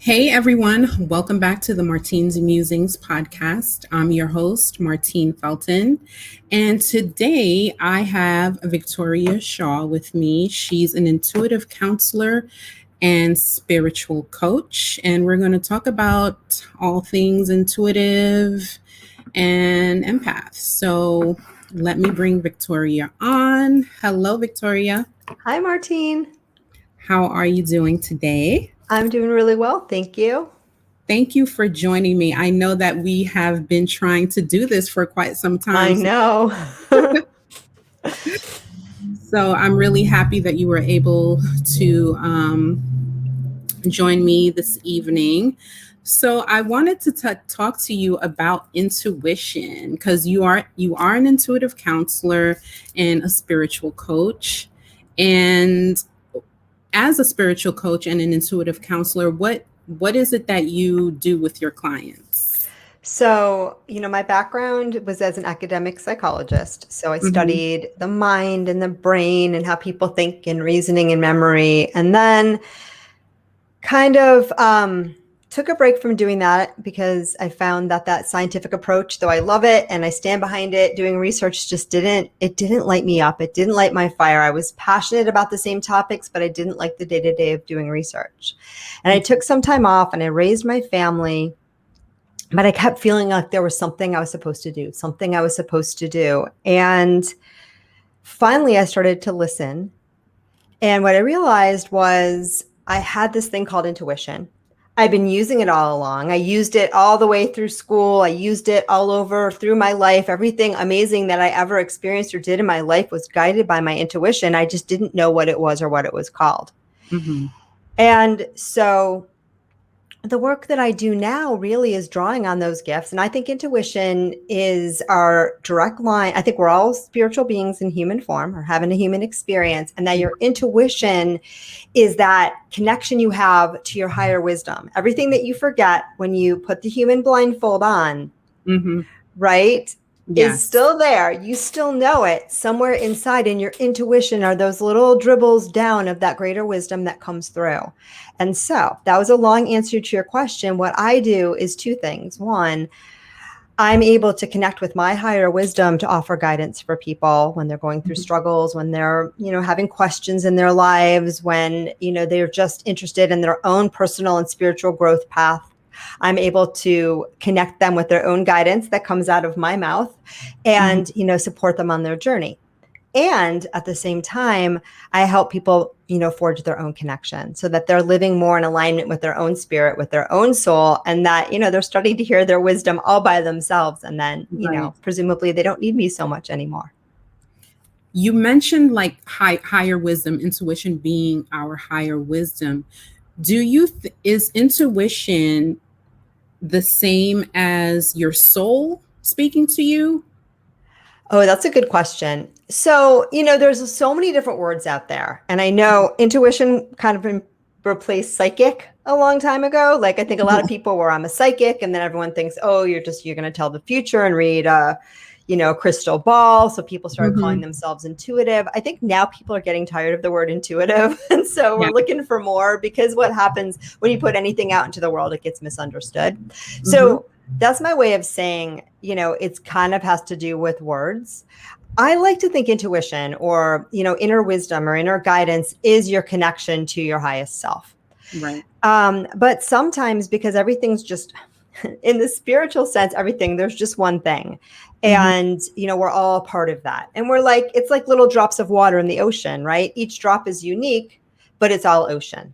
Hey everyone, welcome back to the Martine's Musings podcast. I'm your host, MartineFelton, and today I have Victoria Shaw with me. She's an intuitive counselor and spiritual coach, and we're going to talk about all things intuitive and empath. So let me bring Victoria on. Hello, Victoria. Hi, Martine. How are you doing today? I'm doing really well. Thank you. Thank you for joining me. I know that we have been trying to do this for quite some I time. know. So I'm really happy that you were able to join me this evening. So I wanted to talk to you about intuition because you are an intuitive counselor and a spiritual coach. And as a spiritual coach and an intuitive counselor, what is it that you do with your clients? So, my background was as an academic psychologist. So I Mm-hmm. studied the mind and the brain and how people think and reasoning and memory. And then kind of took a break from doing that because I found that scientific approach, though I love it and I stand behind it, doing research just didn't light me up. It didn't light my fire. I was passionate about the same topics, but I didn't like the day-to-day of doing research. And I took some time off and I raised my family, but I kept feeling like there was something I was supposed to do. And finally I started to listen. And what I realized was I had this thing called intuition. I've been using it all along. I used it all the way through school. I used it all over through my life. Everything amazing that I ever experienced or did in my life was guided by my intuition. I just didn't know what it was or what it was called. Mm-hmm. And so the work that I do now really is drawing on those gifts. And I think intuition is our direct line. I think we're all spiritual beings in human form or having a human experience. And that your intuition is that connection you have to your higher wisdom. Everything that you forget when you put the human blindfold on, Mm-hmm. right? Yes. Is still there. You still know it somewhere inside, and your intuition are those little dribbles down of that greater wisdom that comes through. And so that was a long answer to your question. What I do is two things. One, I'm able to connect with my higher wisdom to offer guidance for people when they're going through struggles, when they're, having questions in their lives, when, they're just interested in their own personal and spiritual growth path. I'm able to connect them with their own guidance that comes out of my mouth and, support them on their journey. And at the same time, I help people, forge their own connection so that they're living more in alignment with their own spirit, with their own soul, and that, they're starting to hear their wisdom all by themselves. And then, Right. presumably they don't need me so much anymore. You mentioned like higher wisdom, intuition being our higher wisdom. Is intuition the same as your soul speaking to you? Oh, that's a good question. So, there's so many different words out there. And I know intuition kind of replaced psychic a long time ago. Like I think a lot of people were, I'm a psychic, and then everyone thinks, oh, you're going to tell the future and read a crystal ball. So people started calling themselves intuitive. I think now people are getting tired of the word intuitive. And so we're looking for more, because what happens when you put anything out into the world, it gets misunderstood. So that's my way of saying, it's kind of has to do with words. I like to think intuition or, inner wisdom or inner guidance is your connection to your highest self. Right. But sometimes, because everything's just in the spiritual sense, there's just one thing. And, we're all a part of that. And it's like little drops of water in the ocean, right? Each drop is unique, but it's all ocean.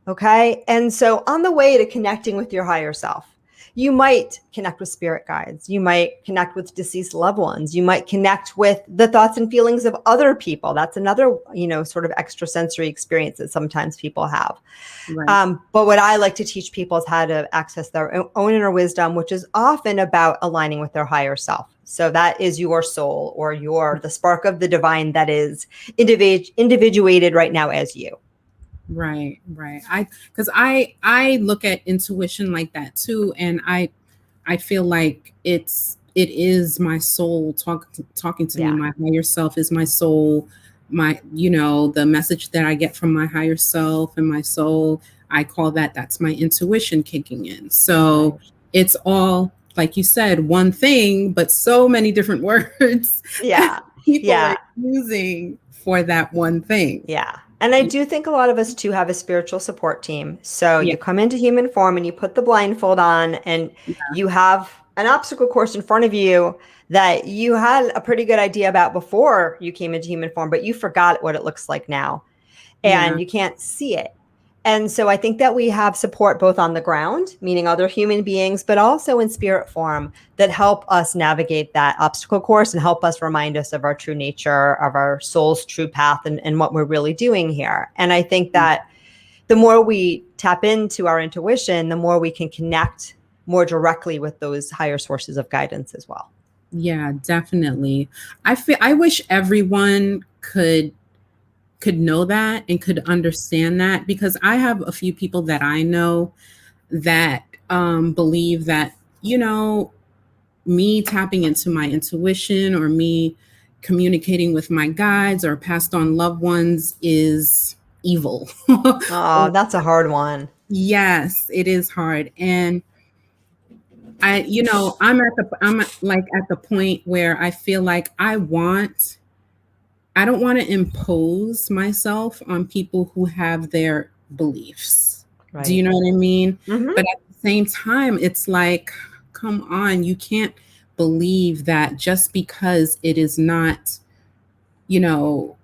Okay. And so on the way to connecting with your higher self, you might connect with spirit guides. You might connect with deceased loved ones. You might connect with the thoughts and feelings of other people. That's another, sort of extrasensory experience that sometimes people have. Right. But what I like to teach people is how to access their own inner wisdom, which is often about aligning with their higher self. So that is your soul or the spark of the divine that is individuated right now as you. Right. I look at intuition like that too, and I feel like it is my soul talking to me. My higher self is my soul. The message that I get from my higher self and my soul. I call that's my intuition kicking in. So Right. it's all, like you said, one thing, but so many different words that Yeah. people are Yeah. using for that one thing. Yeah. And I do think a lot of us too have a spiritual support team. So Yeah. you come into human form and you put the blindfold on and you have an obstacle course in front of you that you had a pretty good idea about before you came into human form, but you forgot what it looks like now Yeah. and you can't see it. And so I think that we have support both on the ground, meaning other human beings, but also in spirit form that help us navigate that obstacle course and help us remind us of our true nature, of our soul's true path, and what we're really doing here. And I think that the more we tap into our intuition, the more we can connect more directly with those higher sources of guidance as well. Yeah, definitely. I wish everyone could know that and could understand that, because I have a few people that I know that believe that, me tapping into my intuition or me communicating with my guides or passed on loved ones is evil. Oh, that's a hard one. Yes, it is hard. And I'm like at the point where I feel like I don't want to impose myself on people who have their beliefs. Do you Right. know what I mean? Mm-hmm. But at the same time, it's like, come on, you can't believe that just because it is not, you know,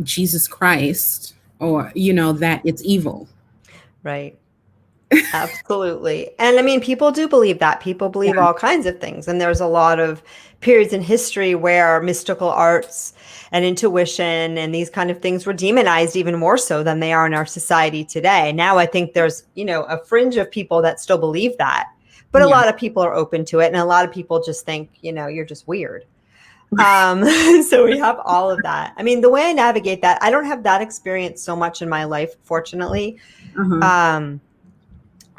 Jesus Christ, or, that it's evil. Right. Absolutely. And I mean, people do believe that. People believe Yeah. all kinds of things. And there's a lot of periods in history where mystical arts and intuition and these kind of things were demonized even more so than they are in our society today. Now I think there's, a fringe of people that still believe that. But a Yeah. lot of people are open to it. And a lot of people just think, you're just weird. So we have all of that. I mean, the way I navigate that, I don't have that experience so much in my life, fortunately. Uh-huh. Um,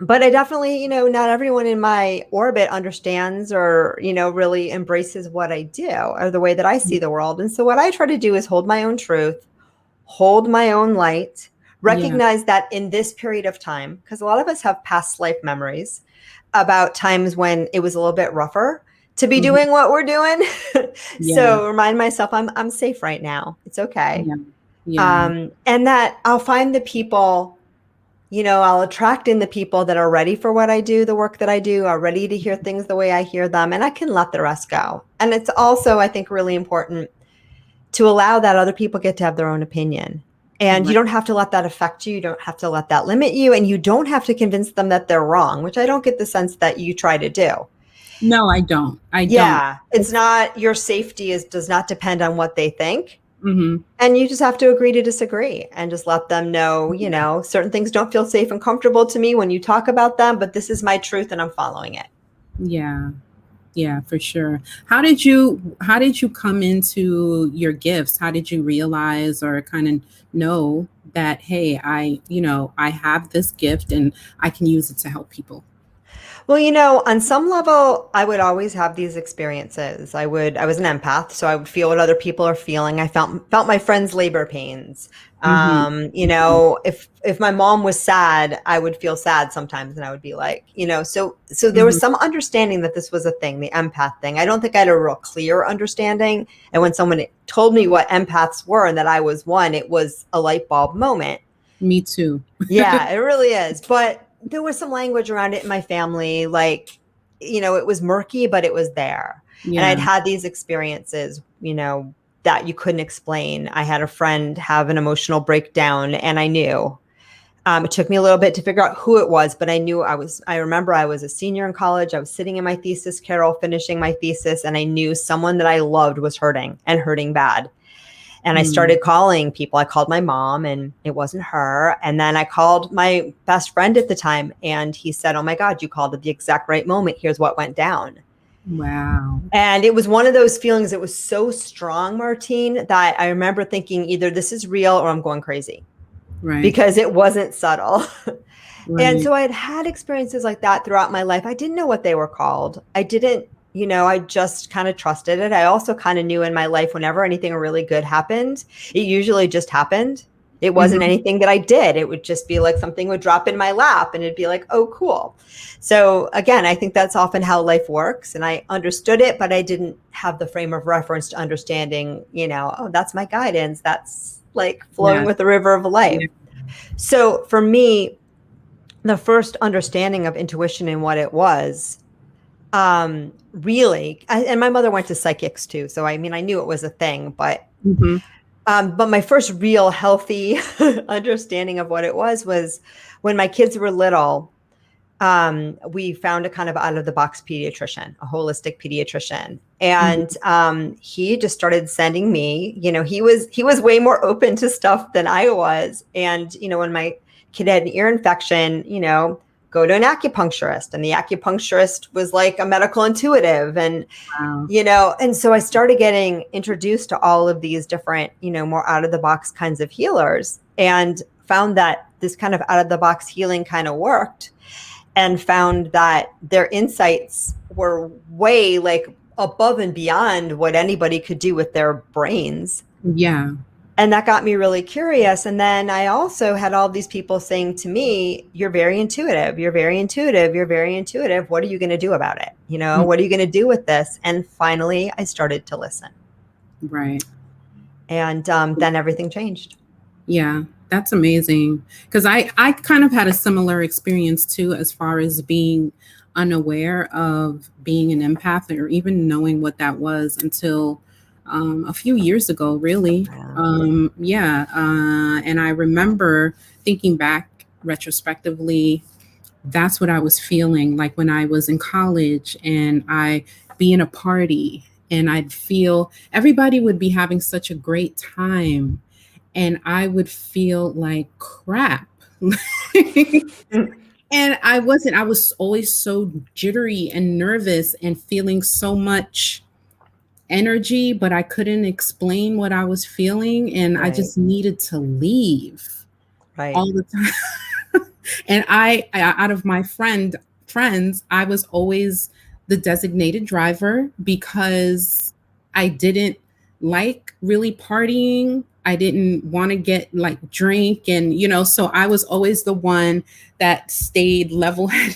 but I definitely, not everyone in my orbit understands or, really embraces what I do or the way that I see the world. And so what I try to do is hold my own truth, hold my own light, Yeah. recognize that in this period of time, because a lot of us have past life memories about times when it was a little bit rougher to be Mhm. doing what we're doing. Yeah. So remind myself I'm safe right now. It's okay. Yeah. Yeah. And that I'll find the people, I'll attract in the people that are ready for what I do, the work that I do, are ready to hear things the way I hear them, and I can let the rest go. And it's also, I think, really important to allow that other people get to have their own opinion. And you Right. don't have to let that affect you. You don't have to let that limit you. And you don't have to convince them that they're wrong, which I don't get the sense that you try to do. No, I don't. I don't. Yeah, it's It's, not your safety does not depend on what they think. mhm. And you just have to agree to disagree and just let them know, certain things don't feel safe and comfortable to me when you talk about them, but this is my truth and I'm following it. Yeah. Yeah, for sure. How did you come into your gifts? How did you realize or kind of know that, hey, I have this gift and I can use it to help people? Well, on some level, I would always have these experiences. I was an empath, so I would feel what other people are feeling. I felt my friends' labor pains. Mhm. Mhm. If my mom was sad, I would feel sad sometimes, and I would be like, so there was Mhm. some understanding that this was a thing, the empath thing. I don't think I had a real clear understanding. And when someone told me what empaths were and that I was one, it was a light bulb moment. Me too. Yeah, it really is. But there was some language around it in my family. Like, it was murky, but it was there. And I'd Yeah. had these experiences, that you couldn't explain. I had a friend have an emotional breakdown, and I knew. It took me a little bit to figure out who it was, but I remember I was a senior in college. I was sitting in my thesis carrel, finishing my thesis, and I knew someone that I loved was hurting and hurting bad. And I Mm. started calling people. I called my mom and it wasn't her. And then I called my best friend at the time and he said, "Oh my God, you called at the exact right moment. Here's what went down." Wow. And it was one of those feelings that was so strong, Martine, that I remember thinking either this is real or I'm going crazy Right. because it wasn't subtle. And Right. so I had experiences like that throughout my life. I didn't know what they were called. I didn't, I just kind of trusted it. I also kind of knew in my life whenever anything really good happened, it usually just happened. It wasn't anything that I did. It would just be like something would drop in my lap and it'd be like, oh, cool. So again, I think that's often how life works. And I understood it, but I didn't have the frame of reference to understanding, oh, that's my guidance. That's like flowing with the river of life. Yeah. So for me, the first understanding of intuition and what it was, really, and my mother went to psychics too. So, I mean, I knew it was a thing, but my first real healthy understanding of what it was when my kids were little. We found a kind of out of the box pediatrician, a holistic pediatrician. And he just started sending me, he was way more open to stuff than I was. And, when my kid had an ear infection, go to an acupuncturist, and the acupuncturist was like a medical intuitive. And, and so I started getting introduced to all of these different, more out of the box kinds of healers, and found that this kind of out of the box healing kind of worked, and found that their insights were way like above and beyond what anybody could do with their brains. Yeah. And that got me really curious. And then I also had all these people saying to me, you're very intuitive. You're very intuitive. You're very intuitive. What are you going to do about it? What are you going to do with this? And finally, I started to listen. Right. And then everything changed. Yeah, that's amazing. Because I kind of had a similar experience too, as far as being unaware of being an empath or even knowing what that was until a few years ago, really. And I remember thinking back retrospectively, that's what I was feeling like when I was in college, and I'd be in a party and I'd feel everybody would be having such a great time, and I would feel like crap. And I was always so jittery and nervous and feeling so much energy, but I couldn't explain what I was feeling, and I just needed to leave all the time. And I out of my friends, I was always the designated driver because I didn't like really partying. I didn't want to get like drink, and so I was always the one that stayed level-headed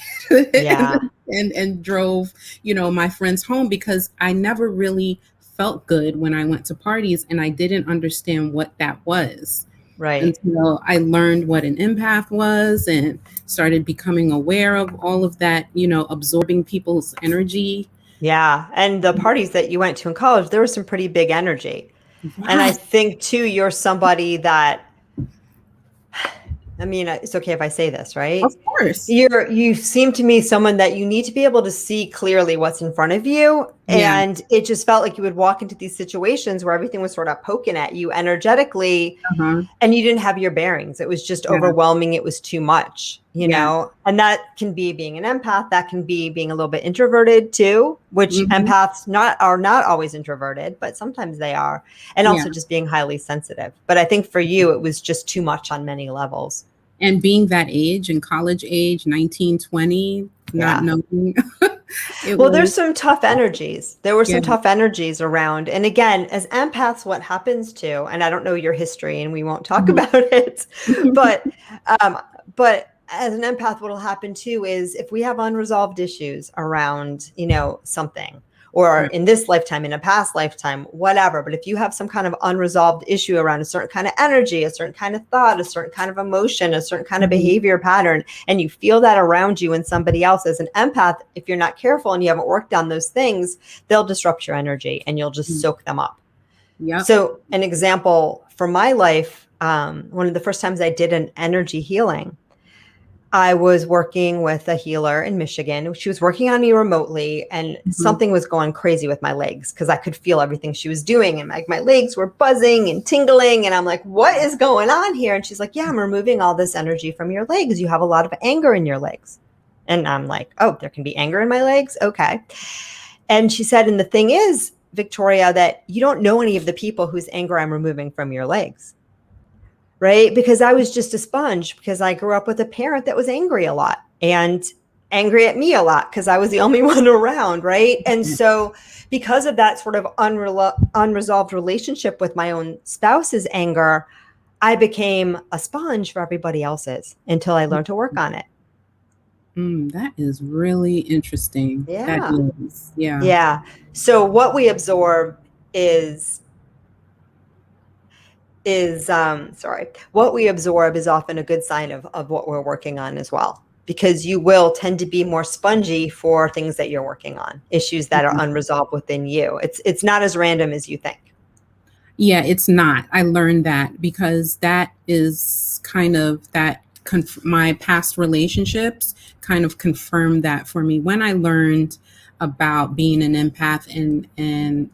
and drove, my friends home, because I never really felt good when I went to parties, and I didn't understand what that was. Right. Until I learned what an empath was and started becoming aware of all of that, absorbing people's energy. Yeah. And the parties that you went to in college, there was some pretty big energy. Wow. And I think too, you're somebody that, I mean, it's okay if I say this, right? Of course. You seem to me someone that you need to be able to see clearly what's in front of you. Yeah. And it just felt like you would walk into these situations where everything was sort of poking at you energetically, and you didn't have your bearings. It was just overwhelming. It was too much, you know, and that can be being an empath. That can be being a little bit introverted too, which empaths are not always introverted, but sometimes they are. And also just being highly sensitive. But I think for you, it was just too much on many levels. And being that age, and college age, 19, 20, not knowing. There's some tough energies. There were some tough energies around. And again, as empaths, what happens to, and I don't know your history and we won't talk about it, but as an empath, what will happen too is if we have unresolved issues around, something, or in this lifetime, in a past lifetime, whatever. But if you have some kind of unresolved issue around a certain kind of energy, a certain kind of thought, a certain kind of emotion, a certain kind of behavior pattern, and you feel that around you and somebody else, as an empath, if you're not careful and you haven't worked on those things, they'll disrupt your energy and you'll just soak them up. Yeah. So an example from my life, one of the first times I did an energy healing, I was working with a healer in Michigan. She was working on me remotely, and something was going crazy with my legs because I could feel everything she was doing. And my legs were buzzing and tingling. And I'm like, what is going on here? And she's like, yeah, I'm removing all this energy from your legs. You have a lot of anger in your legs. And I'm like, oh, there can be anger in my legs? Okay. And she said, and the thing is, Victoria, that you don't know any of the people whose anger I'm removing from your legs. Right? Because I was just a sponge, because I grew up with a parent that was angry a lot and angry at me a lot because I was the only one around. Right. And so because of that sort of unresolved relationship with my own spouse's anger, I became a sponge for everybody else's until I learned to work on it. That is really interesting. That Yeah. is, yeah. Yeah. So what we absorb is sorry, what we absorb is often a good sign of what we're working on as well, because you will tend to be more spongy for things that you're working on, issues that are Mhm. unresolved within you. It's not as random as you think. Yeah, it's not. I learned that because that is kind of that my past relationships kind of confirmed that for me when I learned about being an empath and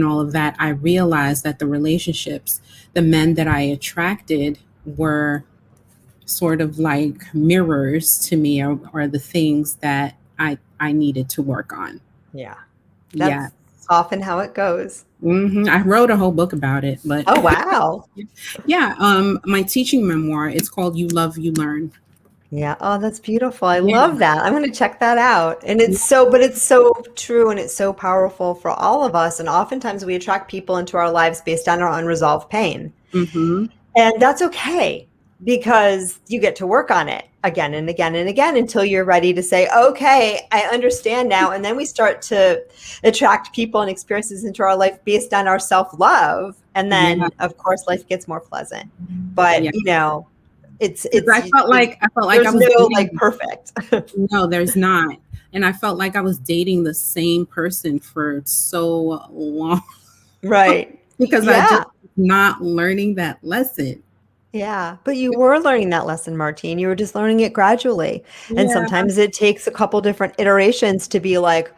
all of that. I realized that the relationships, the men that I attracted were sort of like mirrors to me, or the things that I needed to work on. Yeah. Yeah. That's often how it goes. I wrote a whole book about it, but Oh, wow. yeah, my teaching memoir, it's called You Love, You Learn. Yeah. Oh, that's beautiful. I Yeah. love that. I'm going to check that out. And Yeah. but it's so true and it's so powerful for all of us. And oftentimes we attract people into our lives based on our unresolved pain. Mm-hmm. And that's okay because you get to work on it again and again and again until you're ready to say, okay, I understand now. And then we start to attract people and experiences into our life based on our self-love. And Yeah. then, of course, life gets more pleasant. But, Yeah. Because it's, I felt like I there's was no like dating. perfect. No, there's not. And I felt like I was dating the same person for so long Right. because I just Yeah. not learning that lesson. Yeah, but you were learning that lesson, Martine. You were just learning it gradually. And Yeah. sometimes it takes a couple different iterations to be like,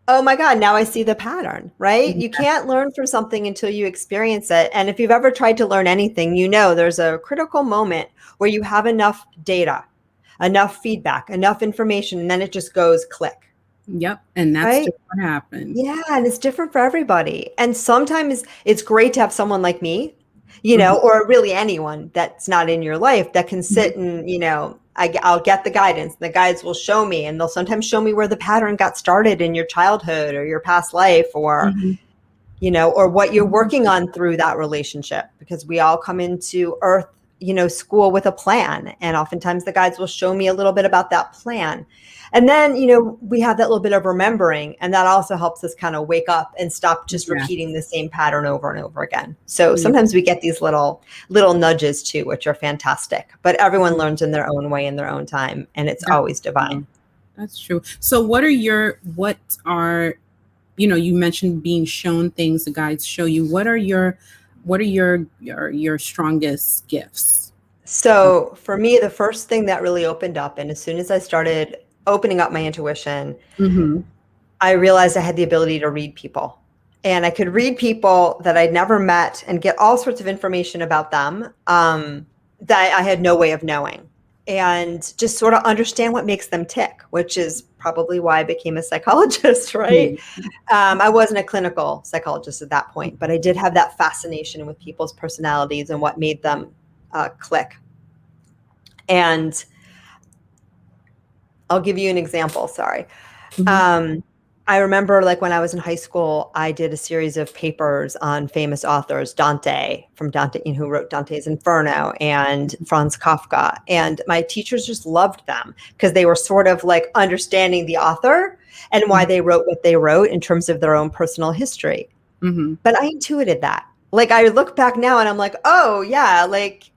oh my God, now I see the pattern, right? You Yeah. can't learn from something until you experience it. And if you've ever tried to learn anything, you know there's a critical moment where you have enough data, enough feedback, enough information, and then it just goes click, Yep. And that's right? just what happened. Yeah, and it's different for everybody. And sometimes it's great to have someone like me, Mhm. or really anyone that's not in your life that can Mhm. sit and, I'll get the guidance. The guides will show me, and they'll sometimes show me where the pattern got started in your childhood or your past life, or, Mhm. or what you're working on through that relationship, because we all come into earth, school with a plan. And oftentimes the guides will show me a little bit about that plan. And then, we have that little bit of remembering, and that also helps us kind of wake up and stop just Yeah. repeating the same pattern over and over again. So Yeah. sometimes we get these little nudges too, which are fantastic, but everyone learns in their own way, in their own time, and it's That's always divine. true. That's true. So what are, you mentioned being shown things, the guides show you. What are your strongest gifts? So for me, the first thing that really opened up, and as soon as I started opening up my intuition, Mm-hmm. I realized I had the ability to read people. And I could read people that I'd never met and get all sorts of information about them, that I had no way of knowing. And just sort of understand what makes them tick, which is probably why I became a psychologist, right? I wasn't a clinical psychologist at that point, but I did have that fascination with people's personalities and what made them click. And I'll give you an example. Sorry. Mm-hmm. Um, I remember, like, when I was in high school, I did a series of papers on famous authors, Dante, who wrote Dante's Inferno, and Franz Kafka. And my teachers just loved them because they were sort of like understanding the author and why they wrote what they wrote in terms of their own personal history. Mm-hmm. But I intuited that. Like, I look back now and I'm like, oh yeah, like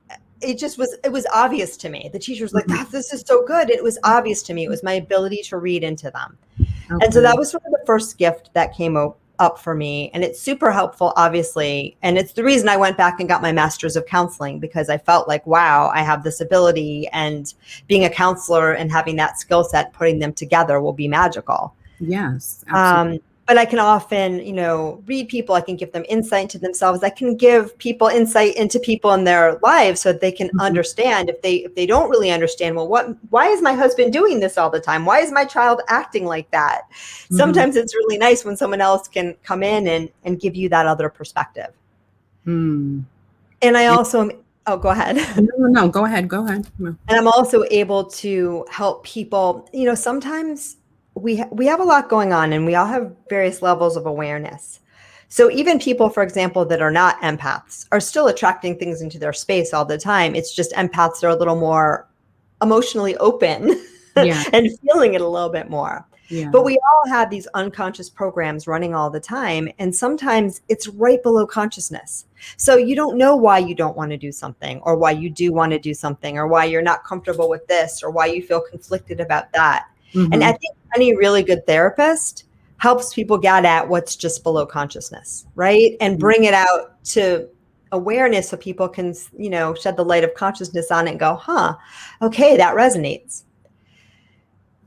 it was obvious to me. The teacher was like, Mm-hmm. this is so good. It was obvious to me. It was my ability to read into them. And so that Okay. was sort of the first gift that came up for me. And it's super helpful, obviously. And it's the reason I went back and got my master's of counseling, because I felt like, wow, I have this ability, and being a counselor and having that skill set, putting them together will be magical. Yes, absolutely. But I can often, read people. I can give them insight into themselves. I can give people insight into people in their lives so that they can Mhm. understand. If they don't really understand, well, why is my husband doing this all the time? Why is my child acting like that? Mhm. Sometimes it's really nice when someone else can come in and give you that other perspective. Mm. And I And also, oh, go ahead. no, no, no, go ahead, go ahead. No. And I'm also able to help people. Sometimes we have a lot going on, and we all have various levels of awareness. So even people, for example, that are not empaths are still attracting things into their space all the time. It's just empaths are a little more emotionally open Yeah. and feeling it a little bit more. Yeah. But we all have these unconscious programs running all the time. And sometimes it's right below consciousness. So you don't know why you don't want to do something, or why you do want to do something, or why you're not comfortable with this, or why you feel conflicted about that. And I think any really good therapist helps people get at what's just below consciousness, right? And bring it out to awareness so people can, shed the light of consciousness on it and go, okay, that resonates.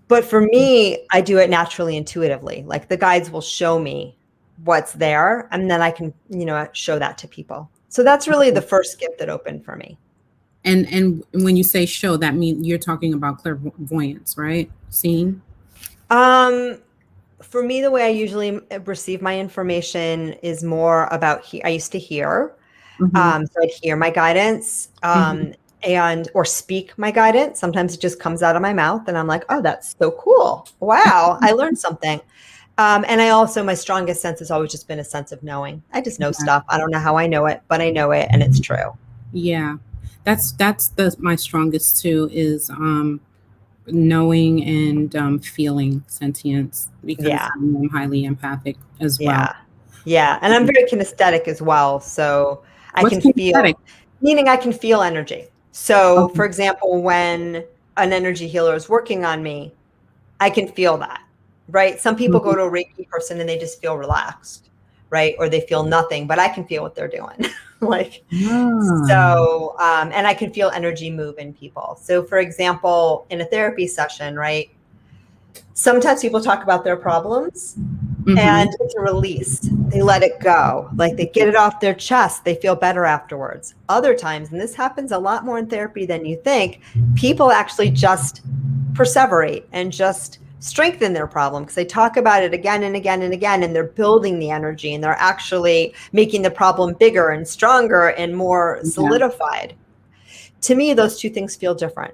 But for me, I do it naturally, intuitively. Like the guides will show me what's there, and then I can, show that to people. So that's really the first gift that opened for me. And when you say show, that means you're talking about clairvoyance, right? Seeing? For me, the way I usually receive my information is more about I used to hear. So I'd hear my guidance, or speak my guidance. Sometimes it just comes out of my mouth and I'm like, oh, that's so cool. Wow, I learned something. And my strongest sense has always just been a sense of knowing. I just know stuff. I don't know how I know it, but I know it and it's true. Yeah. That's my strongest too, is knowing and feeling sentience, because I'm highly empathic as well. Yeah. And I'm very kinesthetic as well. So I What's can kinesthetic? meaning I can feel energy. So for example, when an energy healer is working on me, I can feel that, right? Some people go to a Reiki person and they just feel relaxed, right? Or they feel nothing, but I can feel what they're doing. And I can feel energy move in people. So for example, in a therapy session, right? Sometimes people talk about their problems and it's a release. They let it go. Like they get it off their chest. They feel better afterwards. Other times, and this happens a lot more in therapy than you think, people actually just perseverate and just strengthen their problem because they talk about it again and again and again, and they're building the energy and they're actually making the problem bigger and stronger and more solidified. To me, those two things feel different.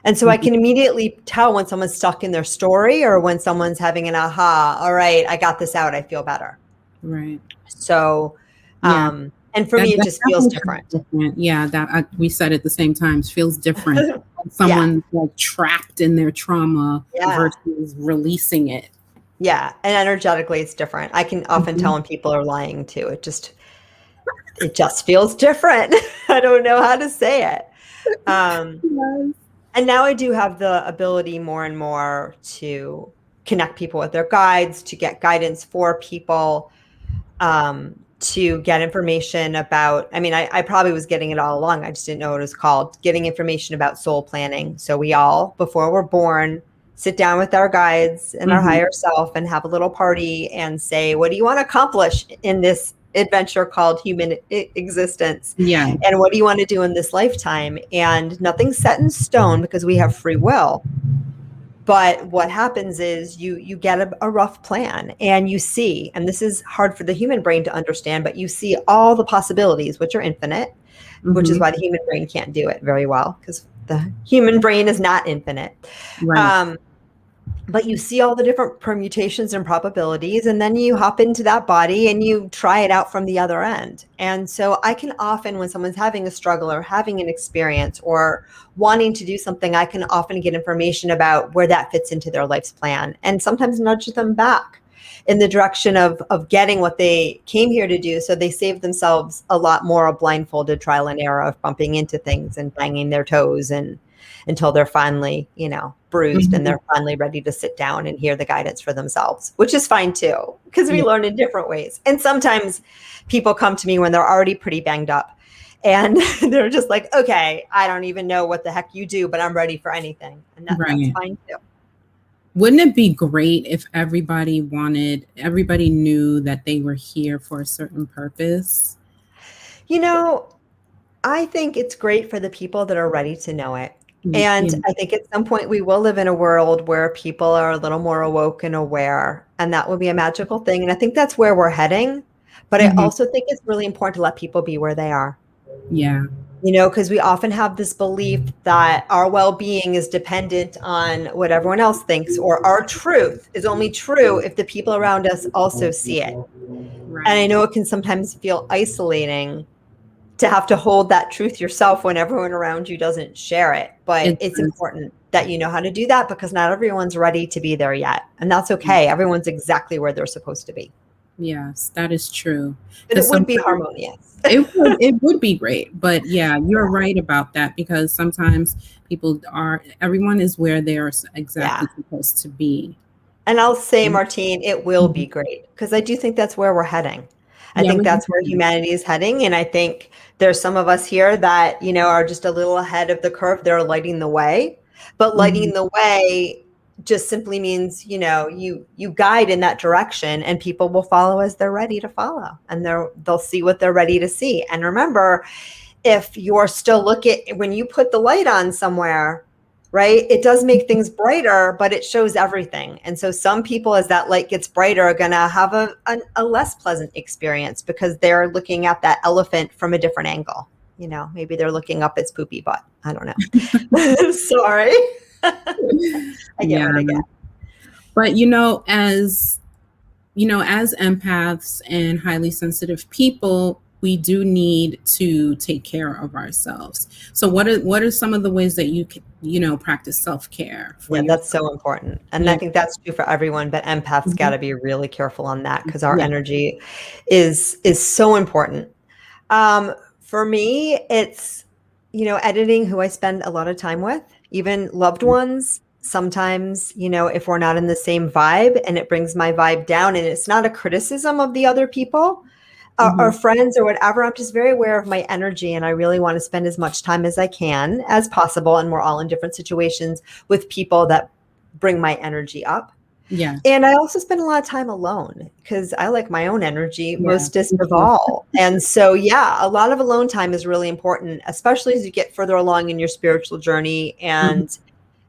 And so I can immediately tell when someone's stuck in their story or when someone's having an aha, all right, I got this out, I feel better. Right. So, and for me, it just feels different. Yeah, we said at the same time, it feels different. Someone's like trapped in their trauma versus releasing it. Yeah, and energetically, it's different. I can often tell when people are lying too. It just feels different. I don't know how to say it. And now I do have the ability more and more to connect people with their guides, to get guidance for people, to get information about, I probably was getting it all along. I just didn't know what it was called, getting information about soul planning. So we all, before we're born, sit down with our guides and our higher self and have a little party and say, what do you want to accomplish in this adventure called human existence? Yeah. And what do you want to do in this lifetime? And nothing's set in stone because we have free will. But what happens is you get a rough plan and you see, and this is hard for the human brain to understand, but you see all the possibilities, which are infinite, which is why the human brain can't do it very well, because the human brain is not infinite. Right. But you see all the different permutations and probabilities, and then you hop into that body and you try it out from the other end. And so I can often, when someone's having a struggle or having an experience or wanting to do something, I can often get information about where that fits into their life's plan and sometimes nudge them back in the direction of getting what they came here to do. So they save themselves a lot more a blindfolded trial and error of bumping into things and banging their toes and until they're finally, bruised and they're finally ready to sit down and hear the guidance for themselves, which is fine too, because we learn in different ways. And sometimes people come to me when they're already pretty banged up and they're just like, okay, I don't even know what the heck you do, but I'm ready for anything. And that's fine too. Wouldn't it be great if everybody knew that they were here for a certain purpose? I think it's great for the people that are ready to know it. And I think at some point we will live in a world where people are a little more awoke and aware, and that will be a magical thing. And I think that's where we're heading. But I also think it's really important to let people be where they are. Yeah. Because we often have this belief that our well-being is dependent on what everyone else thinks, or our truth is only true if the people around us also see it. And I Right. know it can sometimes feel isolating to have to hold that truth yourself when everyone around you doesn't share it. But It it's does. important that you know how to do that, because not everyone's ready to be there yet. And that's okay. Everyone's exactly where they're supposed to be. Yes, that is true. But it Because would be sometimes harmonious. it would be great, but yeah, you're Yeah. right about that because sometimes everyone is where they're Yeah. exactly supposed to be. And I'll say, Mhm. Martine, it will be great, because I do think that's where we're heading. I Yeah, think we that's where definitely. humanity is heading. And I think there's some of us here that, are just a little ahead of the curve. They're lighting the way. But Mhm. lighting the way just simply means, you guide in that direction, and people will follow as they're ready to follow, and they'll see what they're ready to see. And remember, if you're still looking, when you put the light on somewhere, right, it does make things brighter, but it shows everything. And so some people, as that light gets brighter, are going to have a less pleasant experience, because they're looking at that elephant from a different angle. Maybe they're looking up its poopy butt. I don't know. Sorry. I get what Yeah. I get. But as empaths and highly sensitive people, we do need to take care of ourselves. So what are some of the ways that you can, practice self-care for Yeah, that's yourself? so important. And I Yeah. think that's true for everyone, but empaths got Mhm. to be really careful on that, because our Yeah. energy is so important. For me, it's, editing who I spend a lot of time with, even loved ones. Sometimes, if we're not in the same vibe and it brings my vibe down, and it's not a criticism of the other people, or Mhm. friends or whatever, I'm just very aware of my energy, and I really want to spend as much time as I can as possible. And we're all in different situations with people that bring my energy up. Yes. And I also spend a lot of time alone, because I like my own energy Yeah. mostest Me of too. all. And so, yeah, a lot of alone time is really important, especially as you get further along in your spiritual journey. Mhm. And,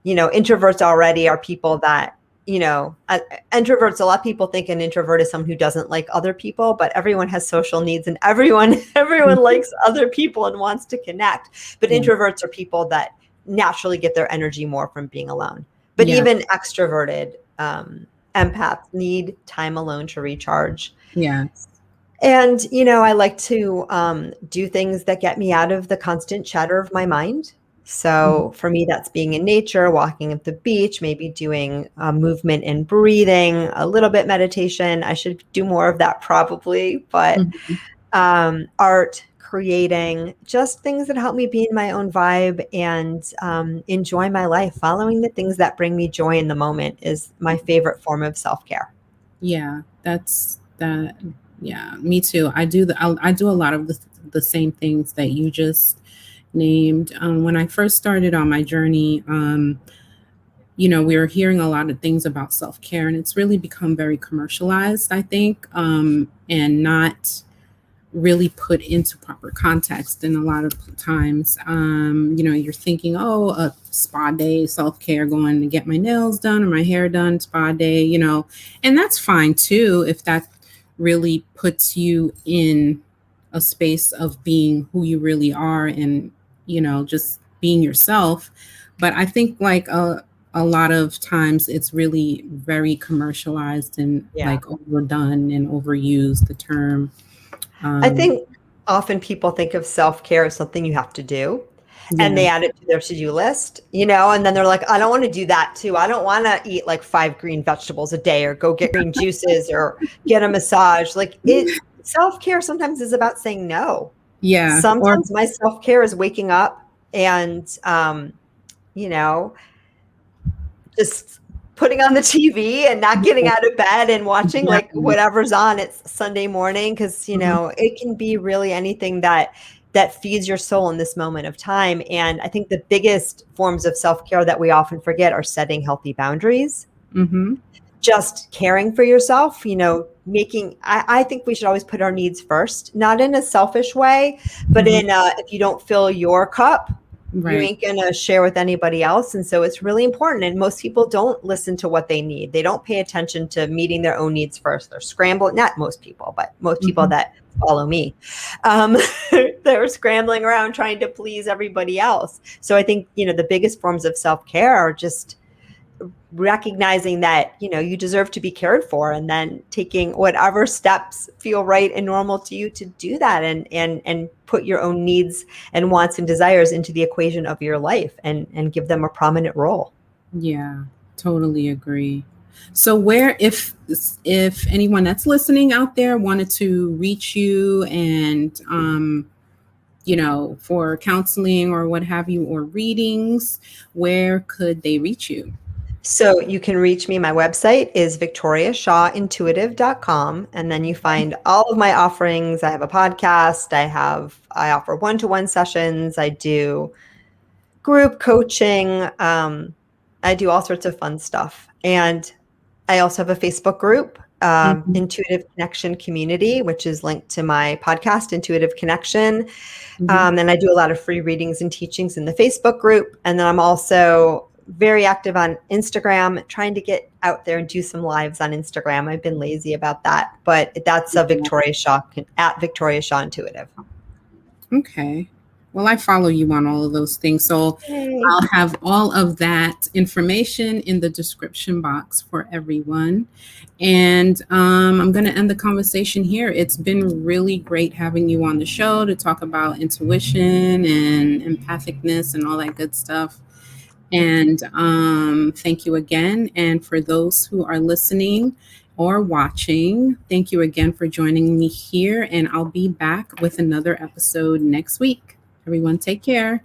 introverts already are people that, introverts, a lot of people think an introvert is someone who doesn't like other people, but everyone has social needs, and everyone Mhm. likes other people and wants to connect. But Yeah. introverts are people that naturally get their energy more from being alone. But Yeah. even extroverted, empaths need time alone to recharge. Yes. And, I like to do things that get me out of the constant chatter of my mind. Mhm. So for me, that's being in nature, walking at the beach, maybe doing movement and breathing, a little bit meditation. I should do more of that probably, but Mhm. art, creating, just things that help me be in my own vibe and enjoy my life. Following the things that bring me joy in the moment is my favorite form of self-care. Yeah. That's that. Yeah. Me too. I do a lot of the same things that you just named. When I first started on my journey, we were hearing a lot of things about self care, and it's really become very commercialized, I think, and not really put into proper context. And a lot of times, you're thinking, oh, a spa day, self care, going to get my nails done or my hair done, spa day, and that's fine too if that really puts you in a space of being who you really are and, just being yourself. But I think like a lot of times it's really very commercialized and Yeah. like overdone and overused the term. I um, think often people think of self-care as something you have to do, and Yeah. they add it to their to-do list, and then they're like, I don't want to do that too. I don't want to eat like 5 green vegetables a day, or go get green juices, or get a massage. Like, self-care sometimes is about saying no. Yeah. Or Sometimes my self-care is waking up and, you know, just putting on the TV and not getting out of bed and watching like exactly. whatever's on. It's Sunday morning, because Mhm. it can be really anything that feeds your soul in this moment of time. And I think the biggest forms of self-care that we often forget are setting healthy boundaries, Mhm. just caring for yourself, making, I think we should always put our needs first, not in a selfish way, but Mhm. in if you don't fill your cup, you Right. ain't gonna share with anybody else. And so it's really important. And most people don't listen to what they need. They don't pay attention to meeting their own needs first. They're scrambling, not most people, but most people Mhm. that follow me. Um, they're scrambling around trying to please everybody else. So I think, the biggest forms of self-care are just recognizing that, you deserve to be cared for, and then taking whatever steps feel right and normal to you to do that, and put your own needs and wants and desires into the equation of your life, and give them a prominent role. Yeah, totally agree. So where, if anyone that's listening out there wanted to reach you and for counseling or what have you, or readings, where could they reach you? So you can reach me. My website is victoriashawintuitive.com. And then you find all of my offerings. I have a podcast. I offer one-to-one sessions. I do group coaching. I do all sorts of fun stuff. And I also have a Facebook group, Mhm. Intuitive Connection Community, which is linked to my podcast, Intuitive Connection. Mhm. And I do a lot of free readings and teachings in the Facebook group. And then I'm also very active on Instagram, trying to get out there and do some lives on Instagram. I've been lazy about that, but that's a Victoria Shaw, at Victoria Shaw Intuitive. Okay. Well, I follow you on all of those things. So Yay. I'll have all of that information in the description box for everyone. And I'm going to end the conversation here. It's been really great having you on the show to talk about intuition and empathicness and all that good stuff. And thank you again. And for those who are listening or watching, thank you again for joining me here. And I'll be back with another episode next week. Everyone, take care.